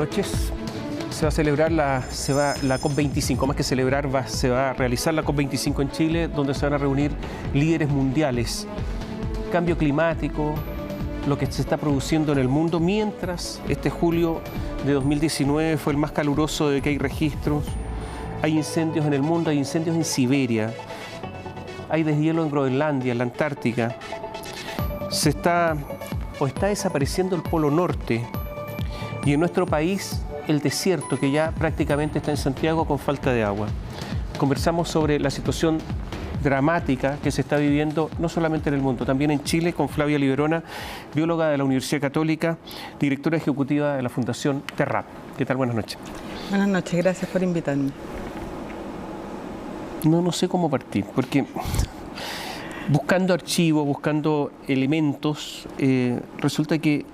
noches. Se va a celebrar la COP25, más que celebrar, se va a realizar la COP25 en Chile, donde se van a reunir líderes mundiales. Cambio climático, lo que se está produciendo en el mundo, mientras este julio de 2019 fue el más caluroso de que hay registros. Hay incendios en el mundo, hay incendios en Siberia, hay deshielo en Groenlandia, en la Antártica. Está desapareciendo el Polo Norte, y en nuestro país el desierto, que ya prácticamente está en Santiago con falta de agua. Conversamos sobre la situación dramática que se está viviendo no solamente en el mundo, también en Chile, con Flavia Liberona, bióloga de la Universidad Católica, directora ejecutiva de la Fundación Terrap. ¿Qué tal? Buenas noches. Buenas noches, gracias por invitarme. No sé cómo partir, porque buscando archivos, buscando elementos, resulta que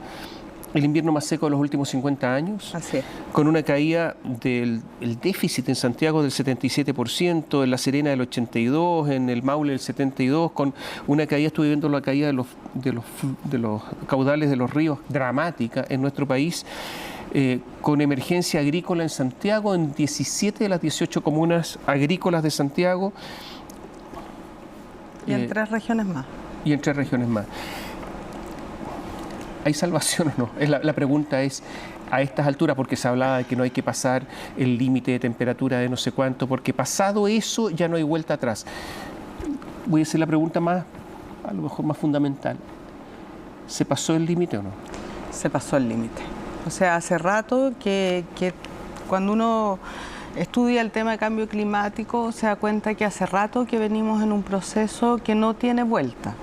el invierno más seco de los últimos 50 años, así es, con una caída del déficit en Santiago del 77%, en La Serena del 82%, en el Maule del 72%, con una caída, estuve viendo la caída de los caudales de los ríos dramática en nuestro país, con emergencia agrícola en Santiago, en 17 de las 18 comunas agrícolas de Santiago. Y en 3 regiones más. Y en 3 regiones más. ¿Hay salvación o no? La pregunta es, a estas alturas, porque se hablaba de que no hay que pasar el límite de temperatura de no sé cuánto, porque pasado eso ya no hay vuelta atrás. Voy a hacer la pregunta a lo mejor más fundamental. ¿Se pasó el límite o no? Se pasó el límite. O sea, hace rato que cuando uno estudia el tema de cambio climático, se da cuenta que hace rato que venimos en un proceso que no tiene vuelta.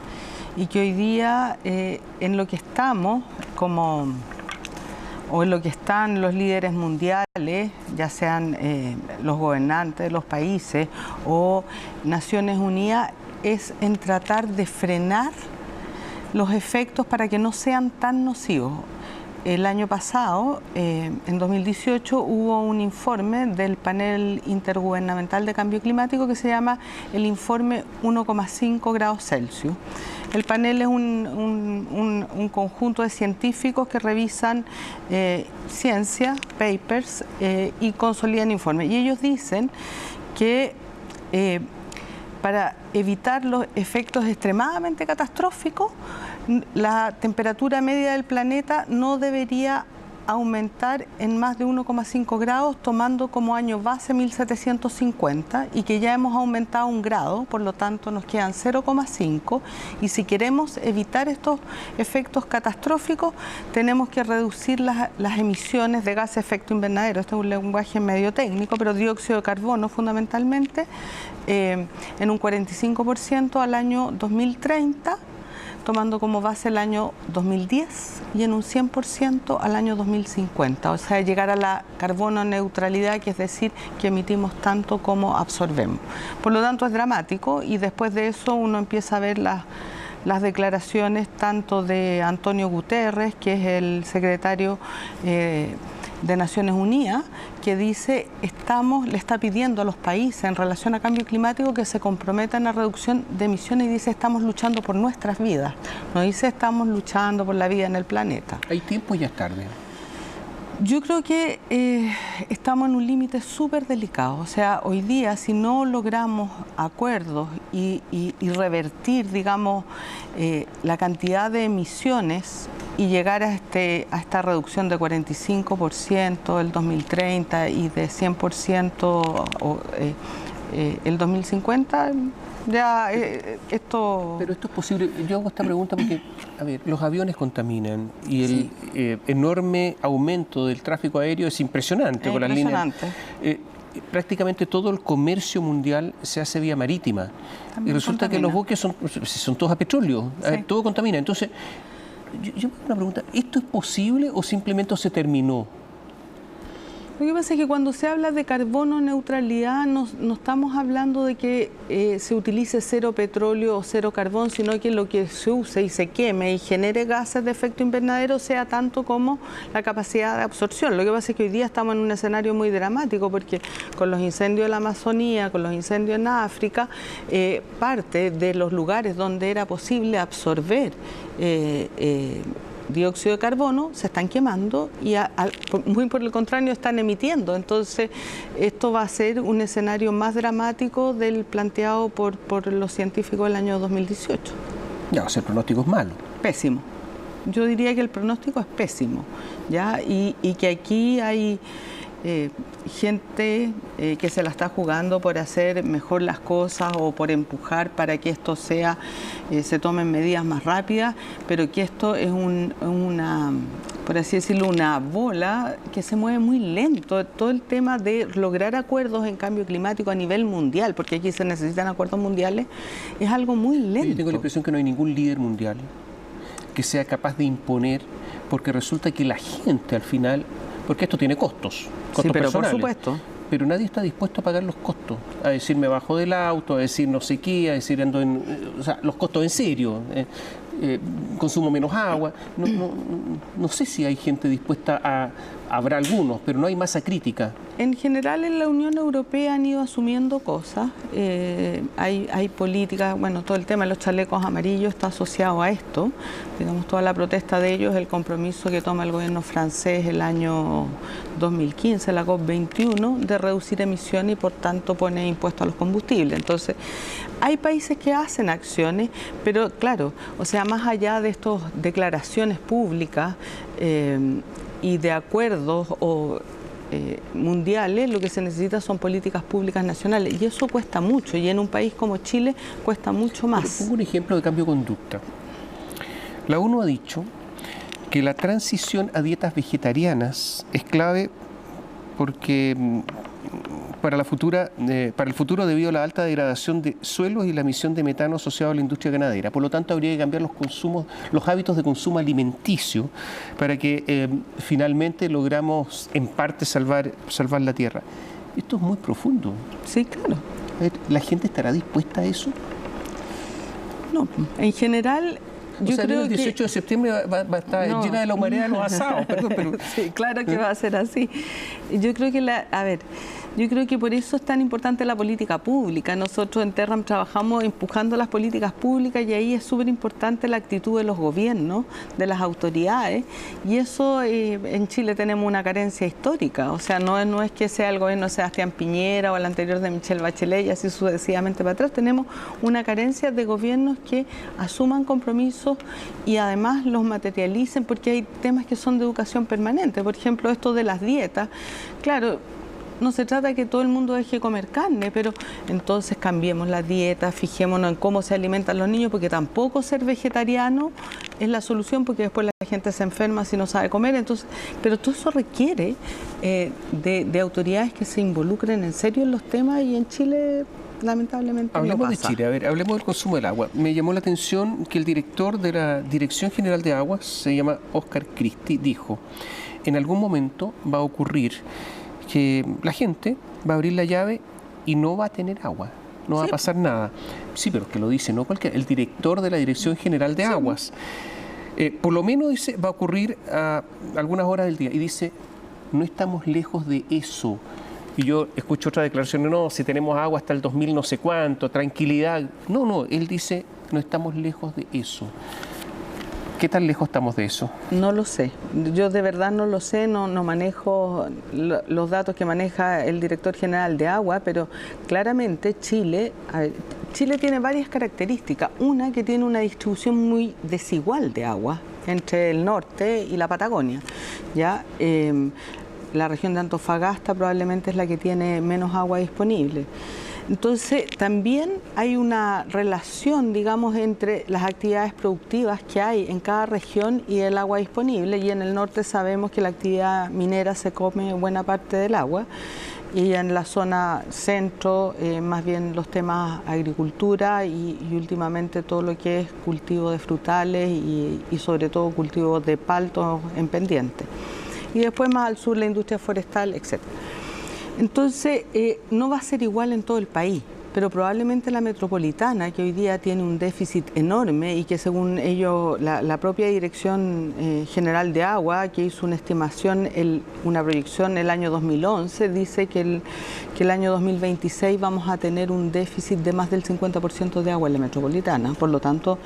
Y que hoy día en lo que estamos, o en lo que están los líderes mundiales, ya sean los gobernantes de los países o Naciones Unidas, es en tratar de frenar los efectos para que no sean tan nocivos. El año pasado, en 2018, hubo un informe del Panel Intergubernamental de Cambio Climático que se llama el Informe 1,5 grados Celsius. El panel es un conjunto de científicos que revisan ciencia, papers, y consolidan informes. Y ellos dicen que para evitar los efectos extremadamente catastróficos, la temperatura media del planeta no debería aumentar en más de 1,5 grados, tomando como año base 1750, y que ya hemos aumentado 1 grado, por lo tanto nos quedan 0,5, y si queremos evitar estos efectos catastróficos, tenemos que reducir las emisiones de gases de efecto invernadero. Este es un lenguaje medio técnico, pero dióxido de carbono fundamentalmente, en un 45% al año 2030, tomando como base el año 2010, y en un 100% al año 2050, o sea, llegar a la carbono neutralidad, que es decir, que emitimos tanto como absorbemos. Por lo tanto, es dramático, y después de eso uno empieza a ver las declaraciones tanto de Antonio Guterres, que es el secretario de Naciones Unidas, que dice, le está pidiendo a los países en relación a cambio climático que se comprometan a reducción de emisiones, y dice, estamos luchando por nuestras vidas, no dice estamos luchando por la vida en el planeta. ¿Hay tiempo o ya es tarde? Yo creo que estamos en un límite súper delicado. O sea, hoy día, si no logramos acuerdos y revertir, digamos, la cantidad de emisiones y llegar a esta reducción de 45% el 2030 y de 100% el 2050, ya esto... Pero esto es posible. Yo hago esta pregunta porque, a ver, los aviones contaminan, y el enorme aumento del tráfico aéreo es impresionante. Con las líneas. Prácticamente todo el comercio mundial se hace vía marítima. También y resulta contamina. Que los buques son todos a petróleo, todo contamina. Entonces, yo me hago una pregunta, ¿esto es posible o simplemente se terminó? Lo que pasa es que cuando se habla de carbono neutralidad no estamos hablando de que se utilice 0 petróleo o 0 carbón, sino que lo que se use y se queme y genere gases de efecto invernadero sea tanto como la capacidad de absorción. Lo que pasa es que hoy día estamos en un escenario muy dramático, porque con los incendios en la Amazonía, con los incendios en África, parte de los lugares donde era posible absorber dióxido de carbono, se están quemando y muy por el contrario están emitiendo. Entonces, esto va a ser un escenario más dramático del planteado por los científicos del año 2018. Ya, o sea, el pronóstico es malo. Pésimo. Yo diría que el pronóstico es pésimo, ¿ya? Y que aquí hay gente que se la está jugando por hacer mejor las cosas o por empujar para que esto sea, se tomen medidas más rápidas, pero que esto es una, por así decirlo, una bola que se mueve muy lento. Todo el tema de lograr acuerdos en cambio climático a nivel mundial, porque aquí se necesitan acuerdos mundiales, es algo muy lento. Yo tengo la impresión que no hay ningún líder mundial que sea capaz de imponer, porque resulta que la gente al final, porque esto tiene costos sí, pero personales, por supuesto. Pero nadie está dispuesto a pagar los costos, a decir me bajo del auto, a decir no sé qué, a decir ando en, o sea, los costos en serio, consumo menos agua. No sé si hay gente dispuesta habrá algunos, pero no hay masa crítica. En general en la Unión Europea han ido asumiendo cosas, hay políticas, bueno, todo el tema de los chalecos amarillos está asociado a esto, digamos, toda la protesta de ellos, el compromiso que toma el gobierno francés el año 2015, la COP21, de reducir emisiones y por tanto pone impuestos a los combustibles. Entonces, hay países que hacen acciones, pero claro, o sea, más allá de estas declaraciones públicas y de acuerdos mundiales, lo que se necesita son políticas públicas nacionales y eso cuesta mucho y en un país como Chile cuesta mucho más. Pero pongo un ejemplo de cambio de conducta. La ONU ha dicho que la transición a dietas vegetarianas es clave porque para el futuro debido a la alta degradación de suelos y la emisión de metano asociado a la industria ganadera. Por lo tanto, habría que cambiar los hábitos de consumo alimenticio para que finalmente logramos en parte salvar la tierra. Esto es muy profundo. Sí, claro. ¿La gente estará dispuesta a eso? No, en general... Yo creo el 18 de septiembre va a estar llena de la humanidad de los asados, perdón, pero... Sí, claro que va a ser así. Yo creo que yo creo que por eso es tan importante la política pública. Nosotros en Terram trabajamos empujando las políticas públicas y ahí es súper importante la actitud de los gobiernos, de las autoridades. Y eso en Chile tenemos una carencia histórica. O sea, no es que sea el gobierno de Sebastián Piñera o el anterior de Michelle Bachelet y así sucesivamente para atrás. Tenemos una carencia de gobiernos que asuman compromisos y además los materialicen porque hay temas que son de educación permanente. Por ejemplo, esto de las dietas. Claro, no se trata de que todo el mundo deje de comer carne, pero entonces cambiemos la dieta, fijémonos en cómo se alimentan los niños, porque tampoco ser vegetariano es la solución, porque después la gente se enferma si no sabe comer. Entonces, pero todo eso requiere de autoridades que se involucren en serio en los temas y en Chile lamentablemente hablemos no pasa. de Chile, a ver, hablemos del consumo del agua. Me llamó la atención que el director de la Dirección General de Aguas, se llama Óscar Cristi, dijo, en algún momento va a ocurrir que la gente va a abrir la llave y no va a tener agua, no va a pasar nada. Sí, pero es que lo dice, no cualquiera, el director de la Dirección General de Aguas. Por lo menos dice, va a ocurrir a algunas horas del día. Y dice, no estamos lejos de eso. Y yo escucho otra declaración, no, si tenemos agua hasta el 2000 no sé cuánto, tranquilidad. No, él dice, no estamos lejos de eso. ¿Qué tan lejos estamos de eso? No lo sé. Yo de verdad no lo sé, no manejo los datos que maneja el director general de agua, pero claramente Chile tiene varias características. Una, que tiene una distribución muy desigual de agua entre el norte y la Patagonia. ¿Ya? La región de Antofagasta probablemente es la que tiene menos agua disponible. Entonces, también hay una relación, digamos, entre las actividades productivas que hay en cada región y el agua disponible. Y en el norte sabemos que la actividad minera se come buena parte del agua. Y en la zona centro, más bien los temas agricultura y últimamente todo lo que es cultivo de frutales y sobre todo cultivo de paltos en pendiente. Y después más al sur la industria forestal, etc. Entonces, no va a ser igual en todo el país. pero probablemente la metropolitana, que hoy día tiene un déficit enorme y que según ellos, la propia Dirección General de Agua, que hizo una estimación, una proyección el año 2011, dice que el año 2026 vamos a tener un déficit de más del 50% de agua en la metropolitana. Por lo tanto,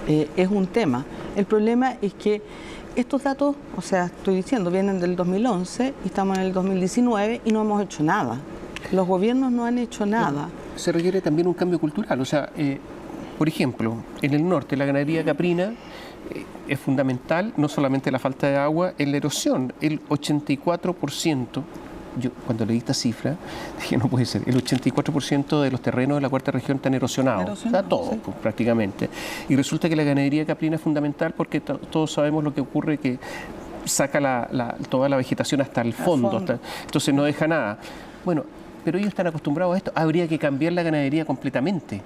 es un tema. El problema es que estos datos, o sea, estoy diciendo, vienen del 2011 y estamos en el 2019 y no hemos hecho nada. Los gobiernos no han hecho nada. Se requiere también un cambio cultural. O sea, por ejemplo, en el norte la ganadería caprina es fundamental, no solamente la falta de agua, en la erosión. El 84%, yo cuando leí esta cifra, dije, no puede ser, el 84% de los terrenos de la cuarta región están erosionados. O sea, todo, sí, pues, prácticamente. Y resulta que la ganadería caprina es fundamental porque todos sabemos lo que ocurre, que saca toda la vegetación hasta el fondo. Entonces no deja nada. Bueno, pero ellos están acostumbrados a esto. Habría que cambiar la ganadería completamente.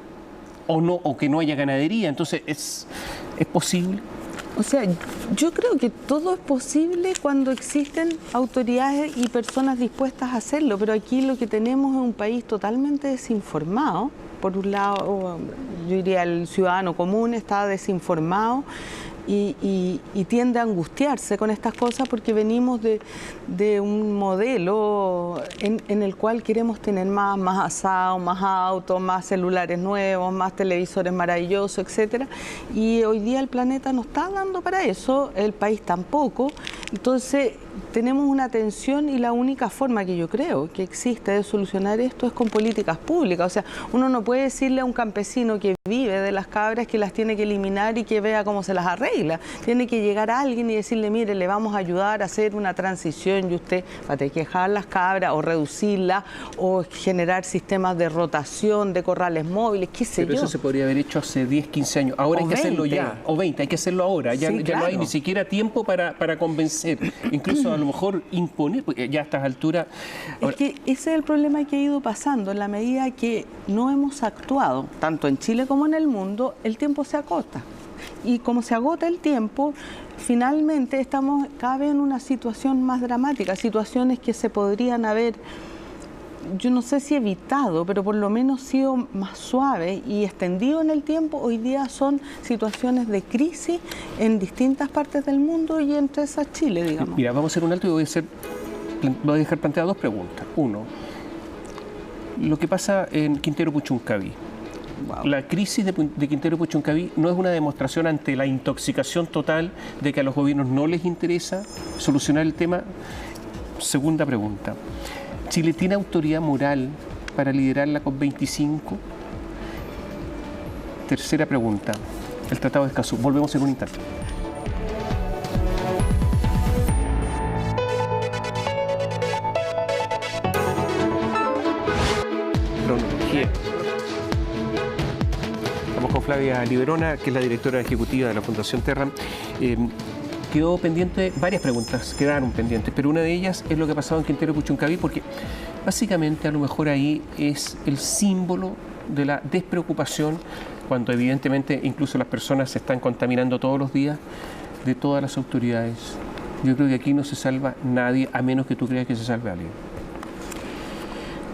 O que no haya ganadería. Entonces, ¿es posible? O sea, yo creo que todo es posible cuando existen autoridades y personas dispuestas a hacerlo, pero aquí lo que tenemos es un país totalmente desinformado. Por un lado, yo diría el ciudadano común está desinformado y tiende a angustiarse con estas cosas porque venimos de un modelo en el cual queremos tener más asados, más autos, más celulares nuevos, más televisores maravillosos, etcétera. Y hoy día el planeta no está dando para eso, el país tampoco. Entonces tenemos una tensión y la única forma que yo creo que existe de solucionar esto es con políticas públicas. O sea, uno no puede decirle a un campesino que vive de las cabras que las tiene que eliminar y que vea cómo se las arregla. Tiene que llegar a alguien y decirle, mire, le vamos a ayudar a hacer una transición y usted va a tener que dejar las cabras o reducirlas o generar sistemas de rotación de corrales móviles, qué sé yo. Pero eso se podría haber hecho hace 10, 15 años. Ahora hay que hacerlo ya. O 20, hay que hacerlo ahora. Ya, sí, ya no hay ni siquiera tiempo para convencer. Incluso a lo mejor imponer, porque ya a estas alturas... Es que ese es el problema que ha ido pasando. En la medida que no hemos actuado, tanto en Chile como en el mundo, el tiempo se acota. Y como se agota el tiempo, finalmente estamos cada vez en una situación más dramática, situaciones que se podrían haber, yo no sé si evitado, pero por lo menos sido más suaves y extendido en el tiempo. Hoy día son situaciones de crisis en distintas partes del mundo y entre esas Chile, digamos. Mira, vamos a hacer un alto y voy a dejar planteadas dos preguntas. Uno, lo que pasa en Quintero Puchuncaví. Wow. La crisis de Quintero Puchuncaví no es una demostración ante la intoxicación total de que a los gobiernos no les interesa solucionar el tema. Segunda pregunta, ¿Chile tiene autoridad moral para liderar la COP25? Tercera pregunta, el Tratado de Escazú. Volvemos en un instante. Cronología. Estamos con Flavia Liberona, que es la directora ejecutiva de la Fundación Terra. Quedó pendiente, varias preguntas quedaron pendientes, pero una de ellas es lo que ha pasado en Quintero Puchuncaví, porque básicamente a lo mejor ahí es el símbolo de la despreocupación, cuando evidentemente incluso las personas se están contaminando todos los días, de todas las autoridades. Yo creo que aquí no se salva nadie, a menos que tú creas que se salve alguien.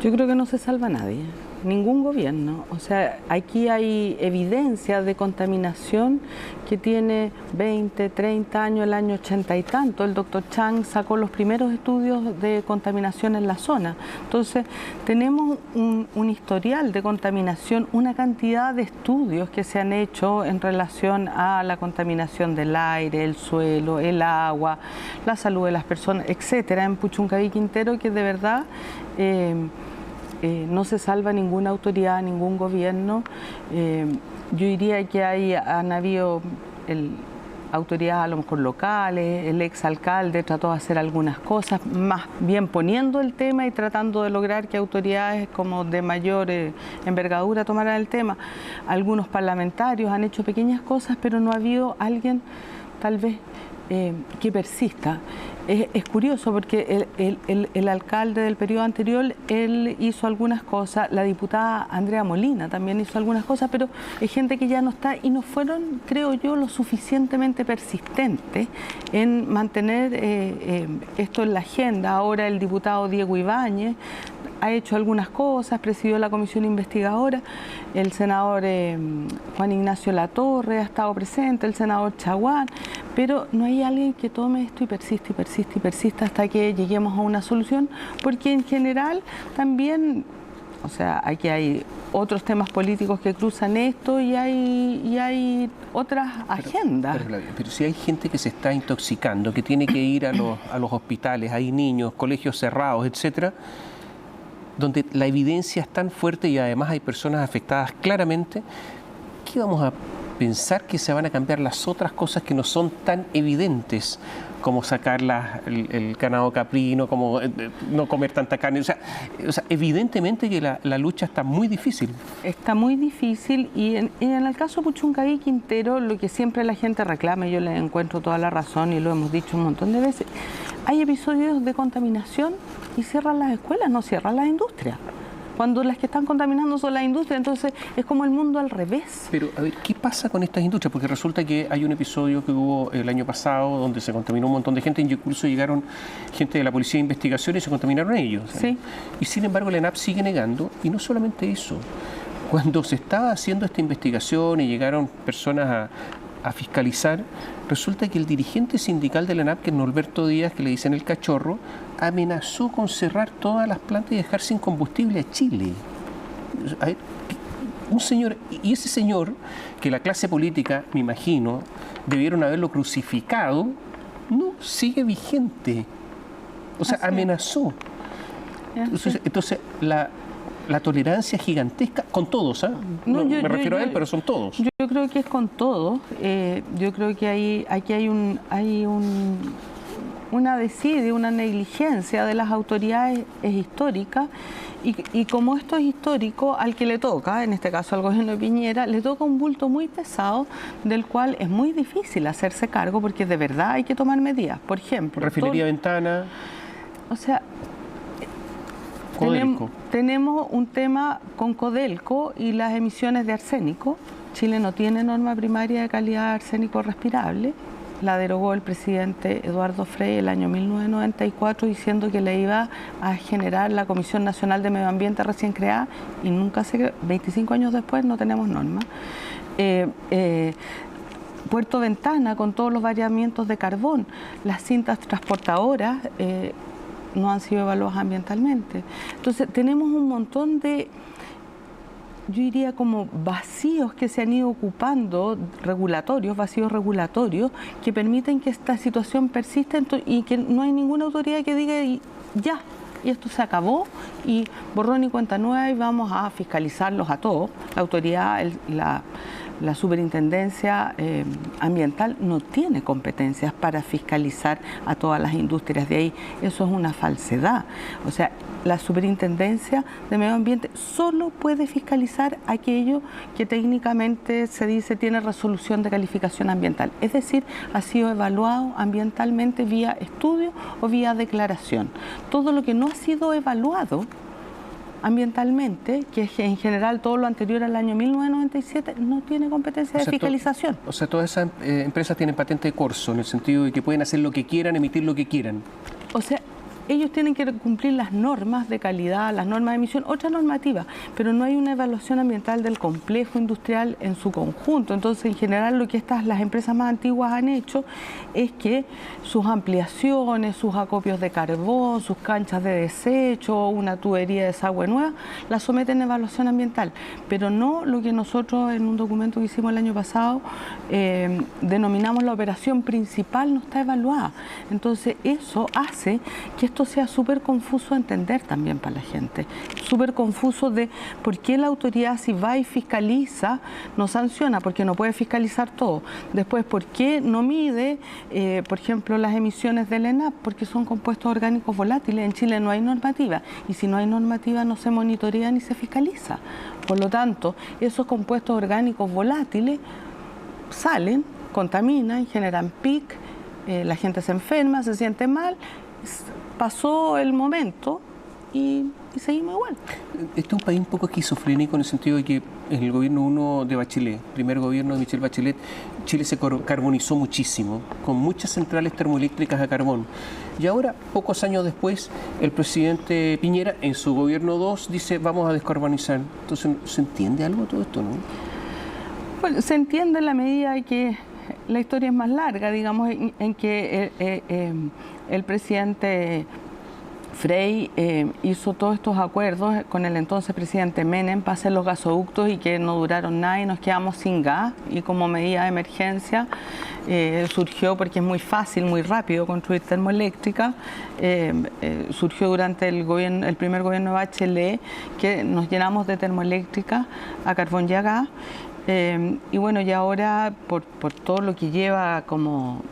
Yo creo que no se salva nadie, ningún gobierno. O sea, aquí hay evidencia de contaminación que tiene 20, 30 años, el año 80 y tanto. El doctor Chang sacó los primeros estudios de contaminación en la zona. Entonces, tenemos un historial de contaminación, una cantidad de estudios que se han hecho en relación a la contaminación del aire, el suelo, el agua, la salud de las personas, etcétera, en Puchuncaví, Quintero, que de verdad... no se salva ninguna autoridad, ningún gobierno. Yo diría que han habido autoridades a lo mejor locales, el exalcalde trató de hacer algunas cosas, más bien poniendo el tema y tratando de lograr que autoridades como de mayor envergadura tomaran el tema. Algunos parlamentarios han hecho pequeñas cosas, pero no ha habido alguien tal vez que persista. Es curioso porque el alcalde del periodo anterior, él hizo algunas cosas, la diputada Andrea Molina también hizo algunas cosas, pero es gente que ya no está y no fueron, creo yo, lo suficientemente persistentes en mantener esto en la agenda. Ahora el diputado Diego Ibáñez ha hecho algunas cosas, presidió la comisión investigadora, el senador Juan Ignacio Latorre ha estado presente, el senador Chaguán, pero no hay alguien que tome esto y persiste y persiste y persiste hasta que lleguemos a una solución, porque en general también, o sea, aquí hay otros temas políticos que cruzan esto y hay otras agendas. Pero si hay gente que se está intoxicando, que tiene que ir a los hospitales, hay niños, colegios cerrados, etcétera, donde la evidencia es tan fuerte y además hay personas afectadas claramente, ¿qué vamos a pensar que se van a cambiar las otras cosas que no son tan evidentes, como sacar el ganado caprino, como no comer tanta carne? O sea, evidentemente que la lucha está muy difícil. Está muy difícil y en el caso de Puchuncaví Quintero, lo que siempre la gente reclama, y yo le encuentro toda la razón y lo hemos dicho un montón de veces, hay episodios de contaminación y cierran las escuelas, no cierran las industrias. Cuando las que están contaminando son las industrias, entonces es como el mundo al revés. Pero, a ver, ¿qué pasa con estas industrias? Porque resulta que hay un episodio que hubo el año pasado donde se contaminó un montón de gente y incluso llegaron gente de la Policía de Investigación y se contaminaron ellos. Sí. Y sin embargo la ENAP sigue negando, y no solamente eso. Cuando se estaba haciendo esta investigación y llegaron personas a fiscalizar, resulta que el dirigente sindical de la ENAP, que es Norberto Díaz, que le dicen el cachorro, amenazó con cerrar todas las plantas y dejar sin combustible a Chile. Un señor, y ese señor, que la clase política, me imagino, debieron haberlo crucificado, no, sigue vigente. O sea, amenazó. Entonces la tolerancia gigantesca con todos, no, me refiero a él, pero son todos. Yo creo que es con todos. Yo creo que aquí hay una desidia, una negligencia de las autoridades es histórica y como esto es histórico, al que le toca, en este caso al gobierno de Piñera, le toca un bulto muy pesado del cual es muy difícil hacerse cargo porque de verdad hay que tomar medidas. Por ejemplo, Refinería Ventana. O sea, Codelco. Tenemos un tema con Codelco y las emisiones de arsénico. Chile no tiene norma primaria de calidad de arsénico respirable. La derogó el presidente Eduardo Frei el año 1994 diciendo que le iba a generar la Comisión Nacional de Medio Ambiente recién creada y nunca se creó. 25 años después no tenemos norma. Puerto Ventana con todos los variamientos de carbón, las cintas transportadoras no han sido evaluadas ambientalmente. Entonces tenemos un montón de, yo diría como vacíos que se han ido ocupando, vacíos regulatorios, que permiten que esta situación persista y que no hay ninguna autoridad que diga ya, y esto se acabó y borrón y cuenta nueva y vamos a fiscalizarlos a todos. La autoridad, la superintendencia ambiental no tiene competencias para fiscalizar a todas las industrias de ahí. Eso es una falsedad. O sea, la superintendencia de medio ambiente solo puede fiscalizar aquello que técnicamente se dice tiene resolución de calificación ambiental. Es decir, ha sido evaluado ambientalmente vía estudio o vía declaración. Todo lo que no ha sido evaluado ambientalmente, que es en general todo lo anterior al año 1997, no tiene competencia de fiscalización. O sea, todas esas empresas tienen patente de corso, en el sentido de que pueden hacer lo que quieran, emitir lo que quieran. O sea, ellos tienen que cumplir las normas de calidad, las normas de emisión, otra normativa, pero no hay una evaluación ambiental del complejo industrial en su conjunto. Entonces, en general, lo que las empresas más antiguas han hecho es que sus ampliaciones, sus acopios de carbón, sus canchas de desecho, una tubería de desagüe nueva, las someten a evaluación ambiental, pero no lo que nosotros en un documento que hicimos el año pasado denominamos la operación principal, no está evaluada. Entonces, eso hace que esto sea súper confuso a entender también para la gente, súper confuso de por qué la autoridad si va y fiscaliza no sanciona, porque no puede fiscalizar todo. Después, ¿por qué no mide, por ejemplo, las emisiones del ENAP? Porque son compuestos orgánicos volátiles. En Chile no hay normativa y si no hay normativa no se monitorea ni se fiscaliza. Por lo tanto, esos compuestos orgánicos volátiles salen, contaminan, generan PIC la gente se enferma, se siente mal, pasó el momento y seguimos igual. Este es un país un poco esquizofrénico en el sentido de que en el gobierno 1 de Bachelet, primer gobierno de Michelle Bachelet, Chile se carbonizó muchísimo, con muchas centrales termoeléctricas a carbón. Y ahora, pocos años después, el presidente Piñera, en su gobierno 2, dice vamos a descarbonizar. Entonces, ¿se entiende algo de todo esto, no? Bueno, se entiende en la medida de que la historia es más larga, digamos, en que el presidente Frey hizo todos estos acuerdos con el entonces presidente Menem para hacer los gasoductos y que no duraron nada y nos quedamos sin gas, y como medida de emergencia surgió, porque es muy fácil, muy rápido construir termoeléctrica, surgió durante el primer gobierno de Bachelet, que nos llenamos de termoeléctrica a carbón y a gas. Y bueno, y ahora por todo lo que lleva como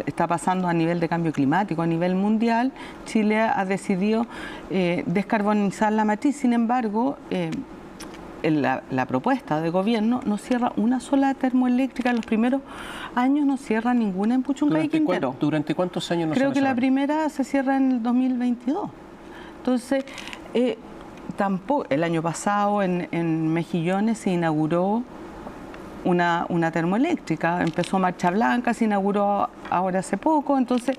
está pasando a nivel de cambio climático, a nivel mundial, Chile ha decidido descarbonizar la matriz. Sin embargo, la propuesta de gobierno no cierra una sola termoeléctrica. En los primeros años no cierra ninguna en Puchuncaví y Quintero. ¿Durante cuántos años no se Creo que cerrar? La primera se cierra en el 2022. Entonces, tampoco, el año pasado en Mejillones se inauguró una termoeléctrica, empezó Marcha Blanca, se inauguró ahora hace poco. Entonces,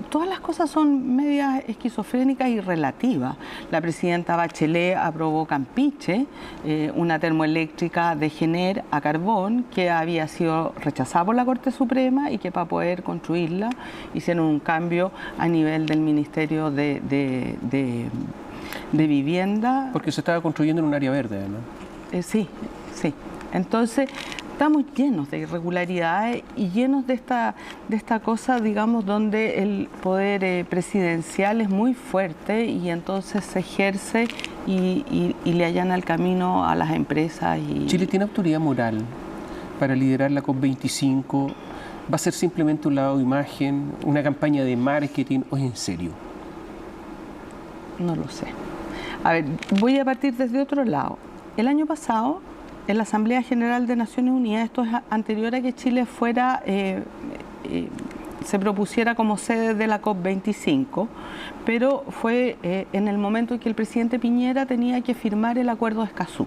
todas las cosas son medias esquizofrénicas y relativas. La presidenta Bachelet aprobó Campiche, una termoeléctrica de Gener a carbón, que había sido rechazada por la Corte Suprema y que para poder construirla hicieron un cambio a nivel del Ministerio de Vivienda. Porque se estaba construyendo en un área verde, además. Sí. Entonces, estamos llenos de irregularidades y llenos de esta cosa, digamos, donde el poder presidencial es muy fuerte y entonces se ejerce y le allana el camino a las empresas. ¿Chile tiene autoridad moral para liderar la COP25? ¿Va a ser simplemente un lavado de imagen, una campaña de marketing o es en serio? No lo sé. A ver, voy a partir desde otro lado. El año pasado, en la Asamblea General de Naciones Unidas, esto es anterior a que Chile fuera, se propusiera como sede de la COP25, pero fue en el momento en que el presidente Piñera tenía que firmar el Acuerdo de Escazú.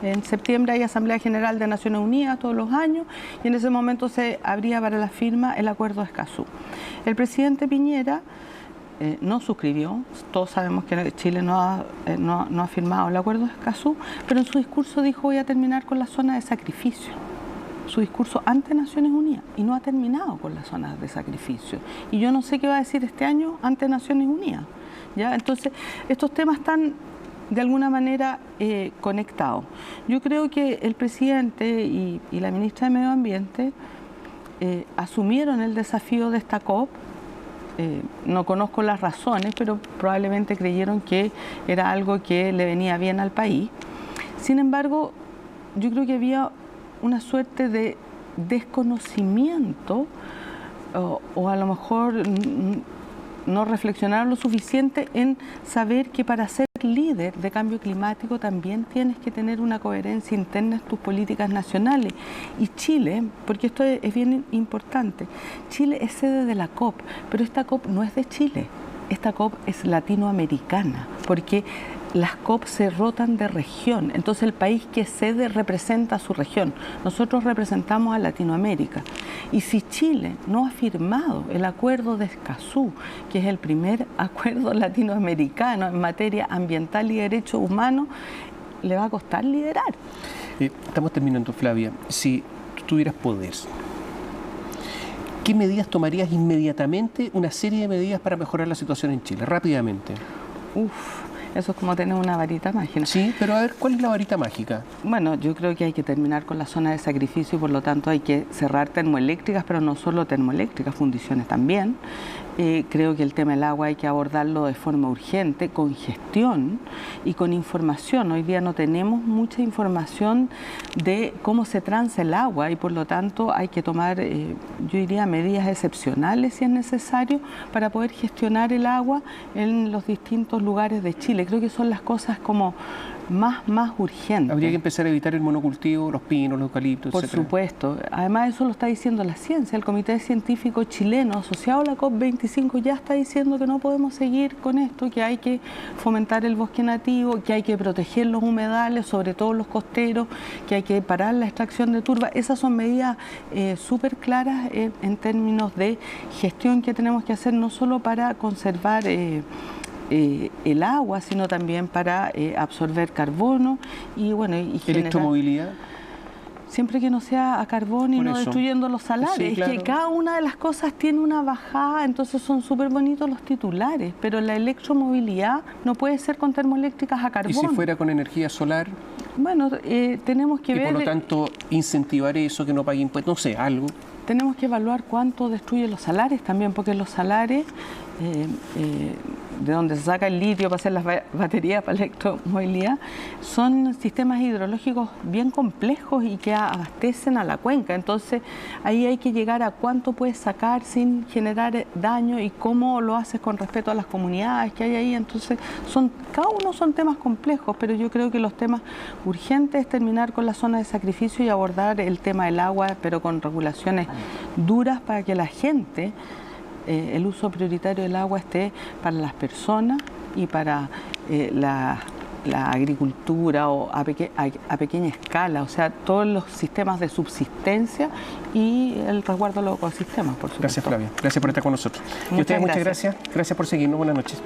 En septiembre hay Asamblea General de Naciones Unidas todos los años y en ese momento se abría para la firma el Acuerdo de Escazú. El presidente Piñera no suscribió, todos sabemos que Chile no ha firmado el Acuerdo de Escazú, pero en su discurso dijo voy a terminar con la zona de sacrificio. Su discurso ante Naciones Unidas, y no ha terminado con las zonas de sacrificio. Y yo no sé qué va a decir este año ante Naciones Unidas. ¿Ya? Entonces, estos temas están de alguna manera conectados. Yo creo que el presidente y la ministra de Medio Ambiente asumieron el desafío de esta COP. No conozco las razones, pero probablemente creyeron que era algo que le venía bien al país. Sin embargo, yo creo que había una suerte de desconocimiento o a lo mejor no reflexionaron lo suficiente en saber que para ser líder de cambio climático también tienes que tener una coherencia interna en tus políticas nacionales. Y Chile, porque esto es bien importante, Chile es sede de la COP, pero esta COP no es de Chile, esta COP es latinoamericana, porque las COP se rotan de región, entonces el país que es sede representa a su región. Nosotros representamos a Latinoamérica. Y si Chile no ha firmado el Acuerdo de Escazú, que es el primer acuerdo latinoamericano en materia ambiental y derechos humanos, le va a costar liderar. Estamos terminando, Flavia. Si tú tuvieras poder, ¿qué medidas tomarías inmediatamente? Una serie de medidas para mejorar la situación en Chile, rápidamente. Eso es como tener una varita mágica. Sí, pero a ver, ¿cuál es la varita mágica? Bueno, yo creo que hay que terminar con la zona de sacrificio y por lo tanto hay que cerrar termoeléctricas, pero no solo termoeléctricas, fundiciones también. Creo que el tema del agua hay que abordarlo de forma urgente, con gestión y con información. Hoy día no tenemos mucha información de cómo se transa el agua y por lo tanto hay que tomar, yo diría, medidas excepcionales si es necesario para poder gestionar el agua en los distintos lugares de Chile. Chile. Creo que son las cosas como más urgentes. Habría que empezar a evitar el monocultivo, los pinos, los eucaliptos, Por etcétera. supuesto. Además, eso lo está diciendo la ciencia. El Comité Científico Chileno asociado a la COP25 ya está diciendo que no podemos seguir con esto, que hay que fomentar el bosque nativo, que hay que proteger los humedales, sobre todo los costeros, que hay que parar la extracción de turba. Esas son medidas súper claras en términos de gestión que tenemos que hacer, no solo para conservar el agua, sino también para absorber carbono y bueno, y generar... Electromovilidad. Siempre que no sea a carbón y Por no eso. destruyendo los salares. Sí, claro. Es que cada una de las cosas tiene una bajada, entonces son súper bonitos los titulares, pero la electromovilidad no puede ser con termoeléctricas a carbón. ¿Y si fuera con energía solar? Bueno, tenemos que Y ver... por lo tanto, incentivar eso, que no pague impuestos, no sé, algo. Tenemos que evaluar cuánto destruye los salares también, porque los salares, de donde se saca el litio para hacer las baterías para la electromovilidad, son sistemas hidrológicos bien complejos y que abastecen a la cuenca. Entonces, ahí hay que llegar a cuánto puedes sacar sin generar daño y cómo lo haces con respeto a las comunidades que hay ahí. Entonces, cada uno son temas complejos, pero yo creo que los temas urgentes es terminar con la zona de sacrificio y abordar el tema del agua, pero con regulaciones duras para que la gente, el uso prioritario del agua esté para las personas y para la agricultura o a pequeña escala, o sea, todos los sistemas de subsistencia y el resguardo de los ecosistemas, por supuesto. Gracias, Flavia. Gracias por estar con nosotros. Y a ustedes, muchas gracias. Gracias por seguirnos. Buenas noches.